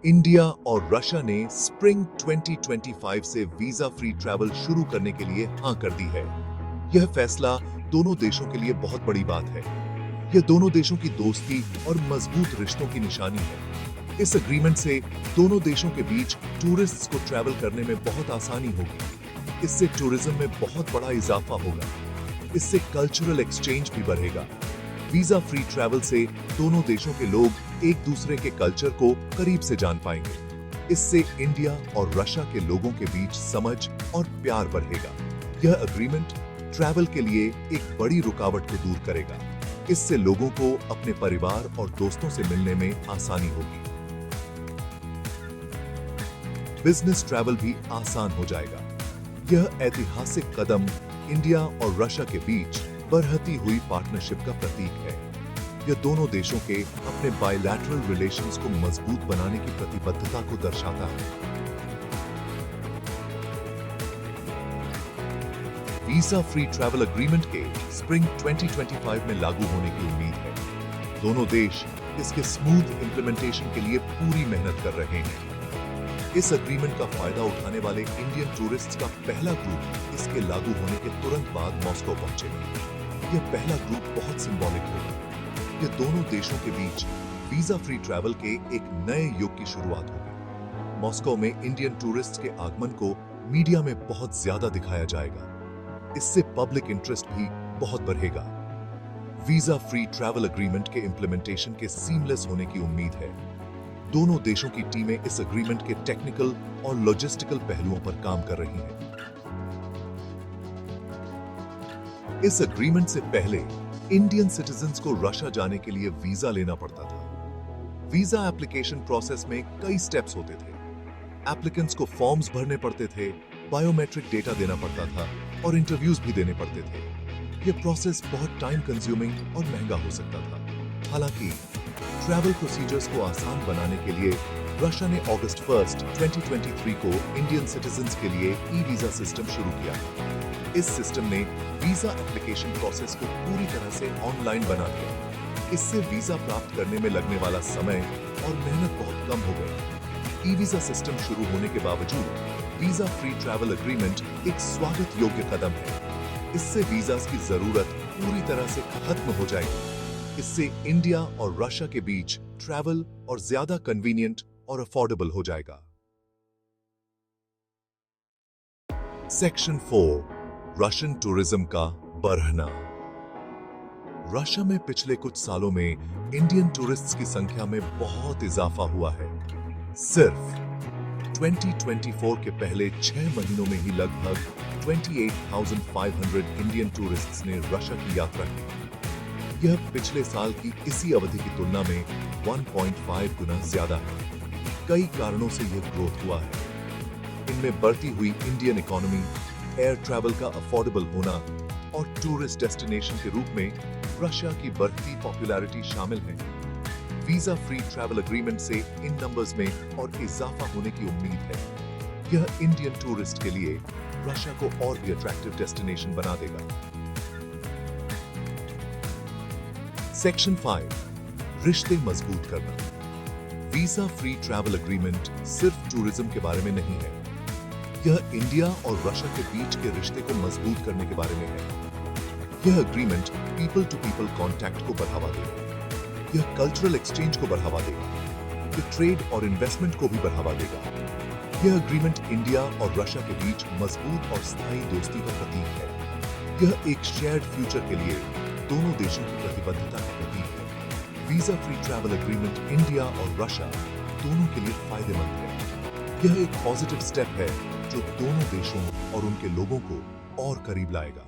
India और Russia ने spring 2025 से वीजा फ्री ट्रैवल शुरू करने के लिए हाँ कर दी है। यह फैसला दोनों देशों के लिए बहुत बड़ी बात है। यह दोनों देशों की दोस्ती और मजबूत रिश्तों की निशानी है। इस एग्रीमेंट से दोनों देशों के बीच टूरिस्ट्स को ट्रैवल करने में बहुत आसानी होगी। इससे टूरिज्म में बहुत बड़ा इजाफा होगा। इससे कल्चरल एक्सचेंज भी बढ़ेगा। वीजा फ्री ट्रैवल से दोनों देशों के लोग एक दूसरे के कल्चर को करीब से जान पाएंगे। इससे इंडिया और रशिया के लोगों के बीच समझ और प्यार बढ़ेगा। यह एग्रीमेंट ट्रैवल के लिए एक बड़ी रुकावट को दूर करेगा। इससे लोगों को अपने परिवार और दोस्तों से मिलने में आसानी होगी। बिजनेस ट्रैवल भी आसान हो जाएगा। यह ऐतिहासिक कदम इंडिया और रशिया के बीच बढ़ती हुई पार्टनरशिप का प्रतीक है। यह दोनों देशों के अपने बायलैटरल रिलेशंस को मजबूत बनाने की प्रतिबद्धता को दर्शाता है। वीजा फ्री ट्रैवल एग्रीमेंट के स्प्रिंग 2025 में लागू होने की उम्मीद है। दोनों देश इसके स्मूथ इंप्लीमेंटेशन के लिए पूरी मेहनत कर रहे हैं। इस एग्रीमेंट का फायदा उठाने वाले इंडियन टूरिस्ट्स का पहला ग्रुप इसके लागू होने के तुरंत बाद मॉस्को पहुंचेगा। यह पहला ग्रुप बहुत सिंबॉलिक होगा। यह दोनों देशों के बीच वीजा फ्री ट्रैवल के एक नए युग की शुरुआत होगी। मॉस्को में इंडियन टूरिस्ट्स के आगमन को मीडिया में बहुत ज्यादा दिखाया जाएगा। इससे पब्लिक इंटरेस्ट भी बहुत बढ़ेगा। वीजा फ्री ट्रैवल एग्रीमेंट के इंप्लीमेंटेशन के सीमलेस होने की उम्मीद है। दोनों देशों की टीमें इस एग्रीमेंट के टेक्निकल और लॉजिस्टिकल पहलुओं पर काम कर रही हैं। इस एग्रीमेंट से पहले इंडियन सिटीजन्स को रशिया जाने के लिए वीजा लेना पड़ता था। वीजा एप्लीकेशन प्रोसेस में कई स्टेप्स होते थे। एप्लीकेंट्स को फॉर्म्स भरने पड़ते थे, बायोमेट्रिक डेटा देना पड़ता था और इंटरव्यूज भी देने पड़ते थे। यह प्रोसेस बहुत टाइम कंज्यूमिंग और महंगा हो सकता था। हालांकि ट्रैवल प्रोसीजर्स को आसान बनाने के लिए रशिया ने अगस्त 1, 2023 को इंडियन सिटीजन्स के लिए ई वीजा सिस्टम शुरू किया। इस सिस्टम ने वीजा एप्लीकेशन प्रोसेस को पूरी तरह से ऑनलाइन बना दिया। इससे वीजा प्राप्त करने में लगने वाला समय और मेहनत बहुत कम हो गई। ई वीजा सिस्टम शुरू होने के बावजूद वीजा फ्री ट्रैवल एग्रीमेंट एक स्वागत योग्य कदम है। इससे वीजास की जरूरत पूरी तरह से खत्म हो जाएगी। इससे इंडिया और रशिया के बीच ट्रैवल और ज्यादा कन्वीनियंट और अफोर्डेबल हो जाएगा। सेक्शन 4, रशियन टूरिज्म का बढ़ना। रशिया में पिछले कुछ सालों में इंडियन टूरिस्ट्स की संख्या में बहुत इजाफा हुआ है। सिर्फ 2024 के पहले 6 महीनों में ही लगभग 28,500 इंडियन टूरिस्ट्स ने रशिया की यात्रा की। यह पिछले साल की इसी अवधि की तुलना में 1.5 गुना ज्यादा है। कई कारणों से यह ग्रोथ हुआ है। इनमें बढ़ती हुई इंडियन इकोनॉमी, एयर ट्रैवल का अफोर्डेबल होना और टूरिस्ट डेस्टिनेशन के रूप में रशिया की बढ़ती पॉपुलैरिटी शामिल है। वीजा फ्री ट्रैवल एग्रीमेंट से इन नंबर्स में और इजाफा होने की उम्मीद है। यह इंडियन टूरिस्ट के लिए रशिया को और भी अट्रैक्टिव डेस्टिनेशन बना देगा। सेक्शन 5, रिश्ते मजबूत करना। वीजा फ्री ट्रैवल एग्रीमेंट सिर्फ टूरिज्म के बारे में नहीं है। यह इंडिया और रशिया के बीच के रिश्ते को मजबूत करने के बारे में है। यह agreement people to people contact को बढ़ावा देगा। यह कल्चरल एक्सचेंज को बढ़ावा देगा। यह ट्रेड और इन्वेस्टमेंट को भी बढ़ावा देगा। यह एग्रीमेंट इंडिया और रशिया के बीच मजबूत और स्थायी दोस्ती का प्रतीक है। यह एक शेयर्ड फ्यूचर के लिए दोनों देशों की प्रतिबद्धता का प्रतीक है। Visa free travel agreement India और रशिया दोनों के लिए फायदेमंद है। यह एक पॉजिटिव स्टेप है जो दोनों देशों और उनके लोगों को और करीब लाएगा।